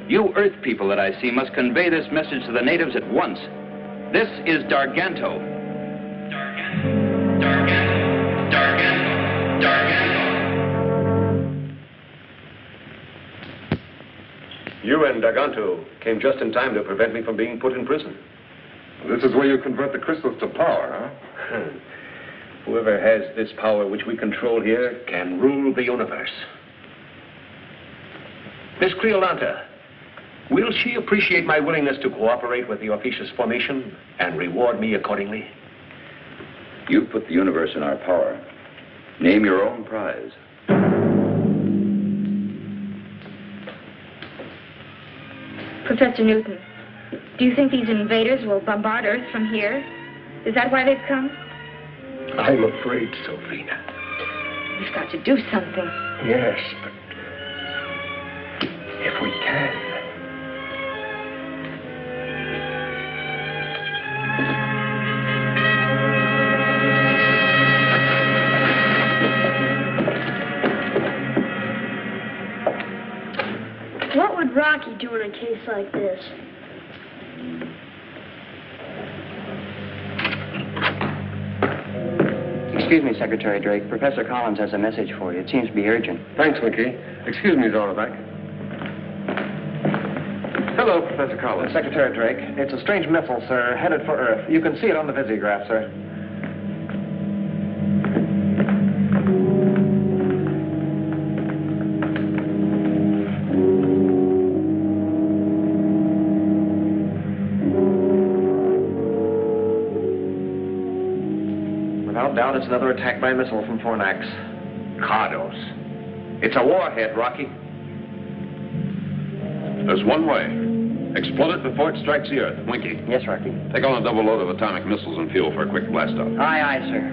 You Earth people that I see must convey this message to the natives at once. This is Darganto. You and Darganto came just in time to prevent me from being put in prison. This is where you convert the crystals to power, huh? Whoever has this power which we control here can rule the universe. Miss Creolanta, will she appreciate my willingness to cooperate with the officious formation and reward me accordingly? You put the universe in our power. Name your own prize. Professor Newton, do you think these invaders will bombard Earth from here? Is that why they've come? I'm afraid so, Vina. We've got to do something. Yes, but if we can. What would Rocky do in a case like this? Excuse me, Secretary Drake. Professor Collins has a message for you. It seems to be urgent. Thanks, Mickey. Excuse me, Zornovac. Hello, Professor Collins. Secretary Drake, it's a strange missile, sir, headed for Earth. You can see it on the visiograph, sir. Without doubt, it's another attack by missile from Fornax. Cardos. It's a warhead, Rocky. There's one way. Explode it before it strikes the Earth. Winky. Yes, Rocky. Take on a double load of atomic missiles and fuel for a quick blast-off. Aye, aye, sir.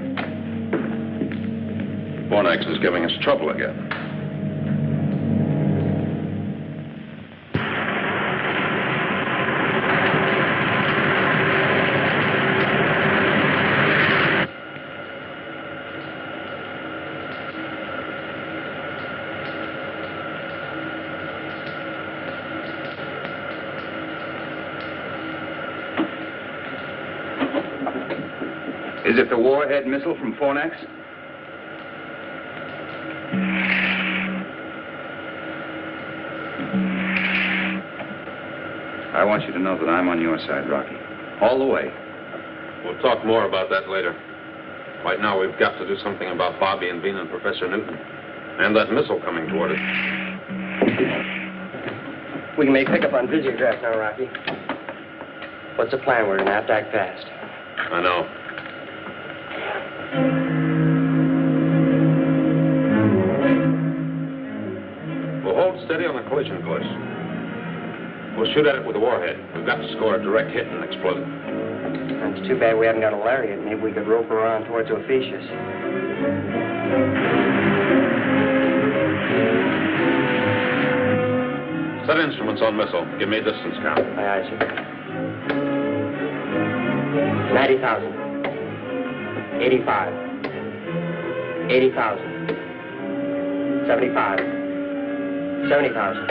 Fornax is giving us trouble again. Is it the warhead missile from Fornax? I want you to know that I'm on your side, Rocky. All the way. We'll talk more about that later. Right now, we've got to do something about Bobby and Bean and Professor Newton. And that missile coming toward us. We can make pickup on visiograph now, Rocky. What's the plan? We're going to have to act fast. I know. We'll hold steady on the collision course. We'll shoot at it with a warhead. We've got to score a direct hit and explode it. It's too bad we haven't got a lariat. Maybe we could rope around towards Ophiuchus. Set instruments on missile. Give me a distance count. Aye, aye, sir. 90,000. 85. 80,000. 75. 70,000.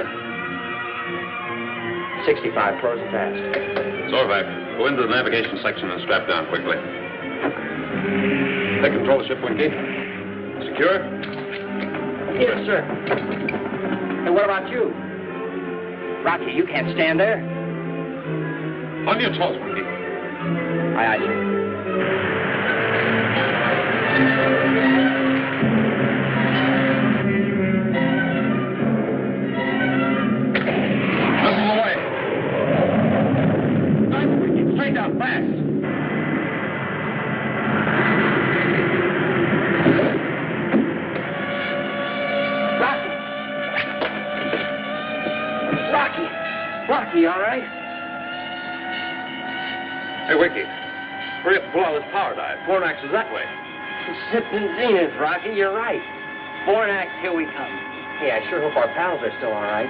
65. Closing fast. Zorvac, go into the navigation section and strap down quickly. Take control of the ship, Winky. Secure? Yes, sir. And what about you? Rocky, you can't stand there. On your toes, Winky. Aye, aye, sir. Missile away. Nice, Winky. Straight down, fast. Rocky, all right? Hey, Winky. Hurry up and pull out this power dive. Fornax is that way. Sitting in zenith, Rocky, you're right. Fornax, here we come. Hey, I sure hope our pals are still all right.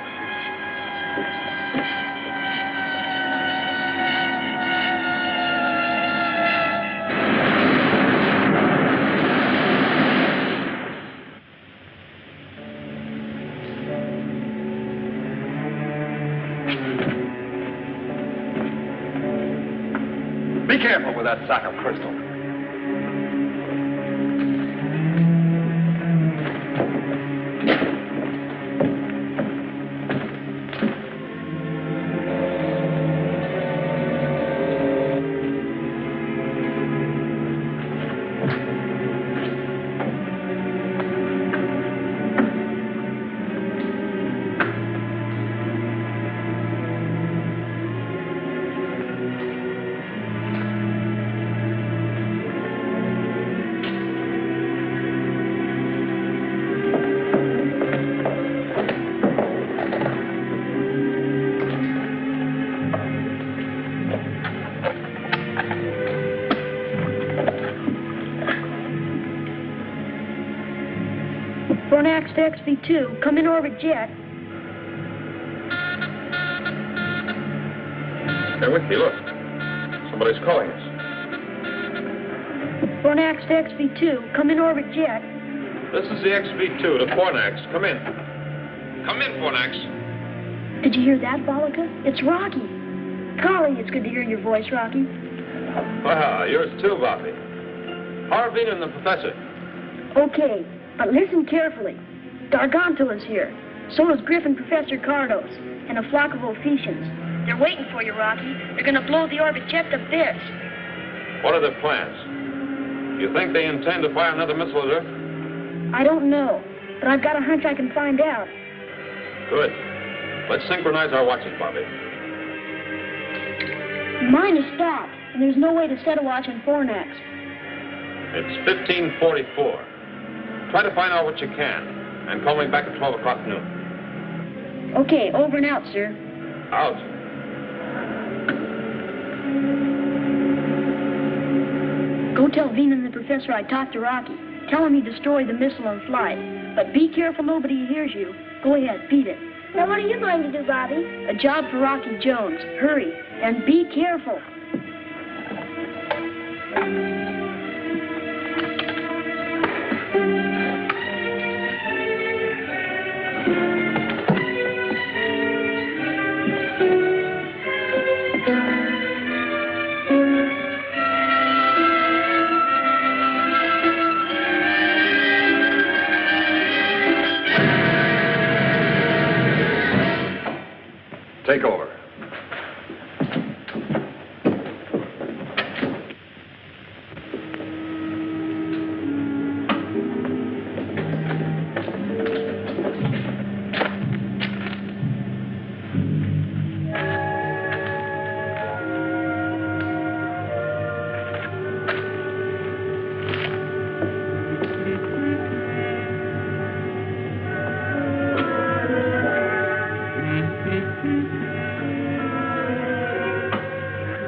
that sack of crystal. Fornax to XV2. Come in orbit jet. They're with me, look. Somebody's calling us. Fornax to XV2. Come in orbit jet. This is the XV2 to Fornax. Come in. Come in, Fornax. Did you hear that, Volika? It's Rocky. Golly, it's good to hear your voice, Rocky. Ah, yours too, Bobby. Harvey and the professor. Okay, but listen carefully. Darganto is here. So is Griffin Professor Cardos and a flock of Ophicians. They're waiting for you, Rocky. They're going to blow the orbit jet to bits. What are their plans? You think they intend to fire another missile at Earth? I don't know, but I've got a hunch I can find out. Good. Let's synchronize our watches, Bobby. Mine is stopped, and there's no way to set a watch on Fornax. It's 15:44. Try to find out what you can, and call me back at 12 o'clock noon. Okay, over and out, sir. Out. Go tell Veen and the professor I talked to Rocky. Tell him he destroyed the missile on flight. But be careful nobody hears you. Go ahead, feed it. Now what are you going to do, Bobby? A job for Rocky Jones. Hurry, and be careful. Take over.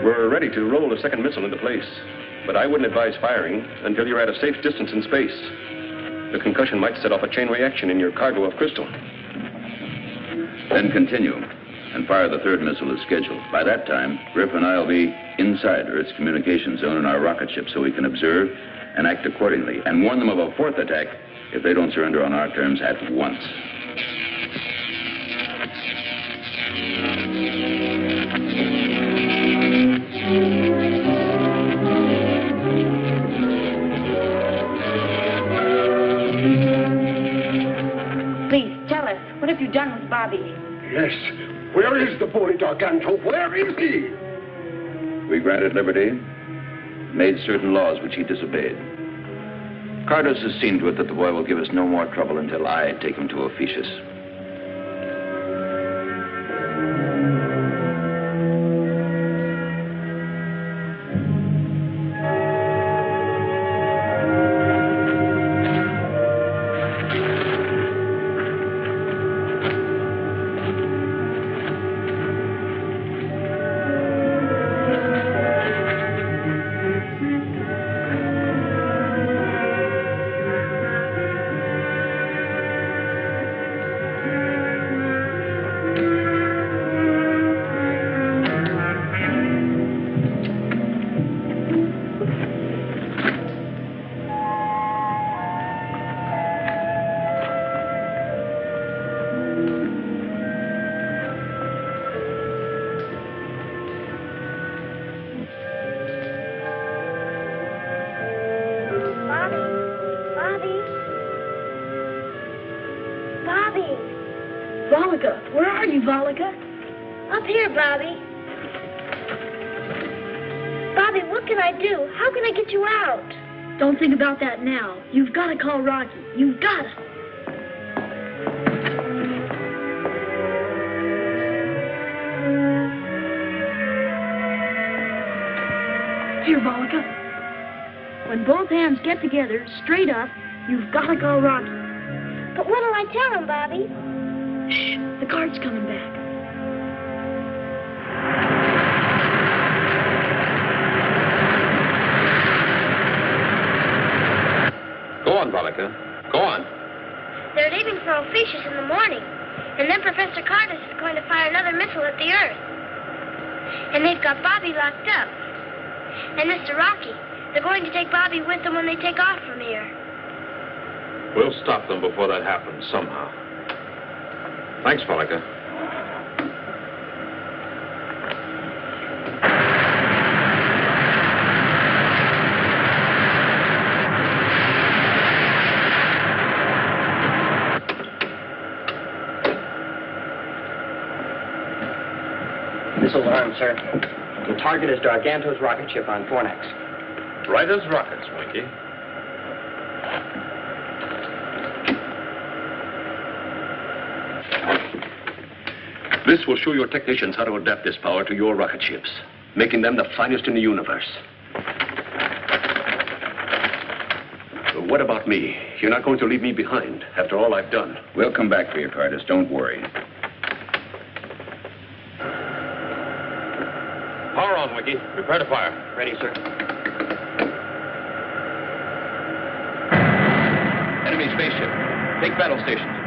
We're ready to roll a second missile into place, but I wouldn't advise firing until you're at a safe distance in space. The concussion might set off a chain reaction in your cargo of crystal. Then continue and fire the third missile as scheduled. By that time, Griff and I will be inside Earth's communication zone in our rocket ship so we can observe and act accordingly and warn them of a fourth attack if they don't surrender on our terms at once. Please, tell us, what have you done with Bobby? Yes. Where is the boy, Darganto? Where is he? We granted liberty, made certain laws which he disobeyed. Cardos has seen to it that the boy will give us no more trouble until I take him to Ophiuchus. Volika, where are you, Volika? Up here, Bobby. Bobby, what can I do? How can I get you out? Don't think about that now. You've got to call Rocky. You've got to. Here, Volika. When both hands get together, straight up, you've got to call Rocky. But what'll I tell him, Bobby? Shh, the card's coming back. Go on, Volika. Go on. They're leaving for Ophiuchus in the morning. And then Professor Cardus is going to fire another missile at the Earth. And they've got Bobby locked up. And Mr. Rocky. They're going to take Bobby with them when they take off from here. We'll stop them before that happens, somehow. Thanks, Volika. Missile armed, sir. The target is Garganto's rocket ship on Fornax. Right as rockets, Winky. This will show your technicians how to adapt this power to your rocket ships, making them the finest in the universe. But what about me? You're not going to leave me behind after all I've done. We'll come back for you, Cardus. Don't worry. Power on, Winky. Prepare to fire. Ready, sir. Enemy spaceship. Take battle stations.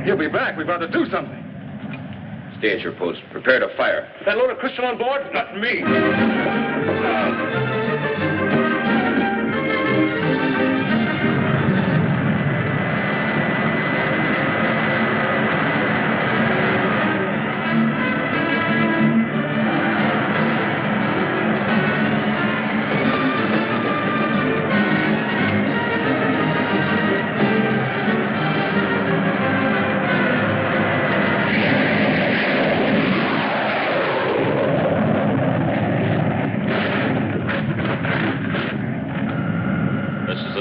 He'll be back. We've got to do something. Stay at your post. Prepare to fire. That load of crystal on board? Not me.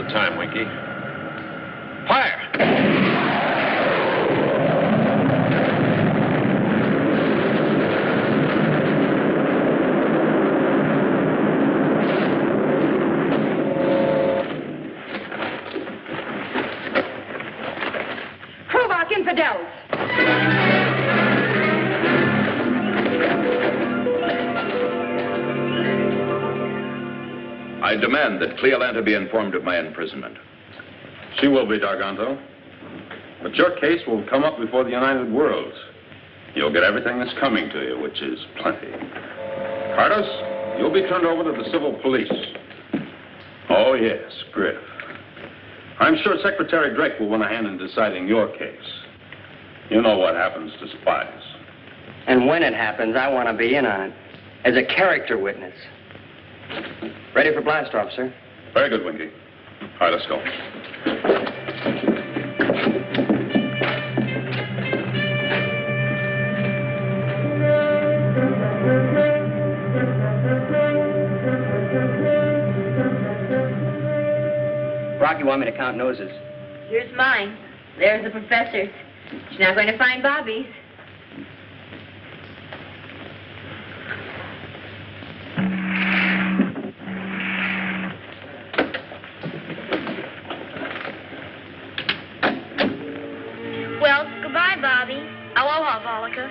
Time, Winky. Fire! Provok infidels! I demand that Cleolanta be informed of my imprisonment. She will be, Garganto. But your case will come up before the United Worlds. You'll get everything that's coming to you, which is plenty. Cardus, you'll be turned over to the civil police. Oh, yes, Griff. I'm sure Secretary Drake will want a hand in deciding your case. You know what happens to spies. And when it happens, I want to be in on it. As a character witness. Ready for blast off, sir. Very good, Winky. All right, let's go. Rocky, you want me to count noses? Here's mine. There's the professor's. She's not going to find Bobby's. Well, goodbye, Bobby. Aloha, Volika.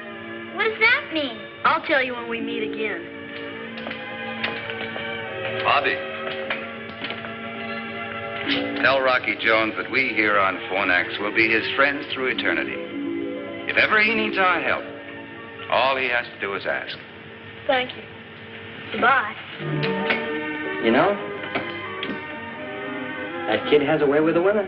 What does that mean? I'll tell you when we meet again. Bobby. Tell Rocky Jones that we here on Fornax will be his friends through eternity. If ever he needs our help, all he has to do is ask. Thank you. Goodbye. You know, that kid has a way with the women.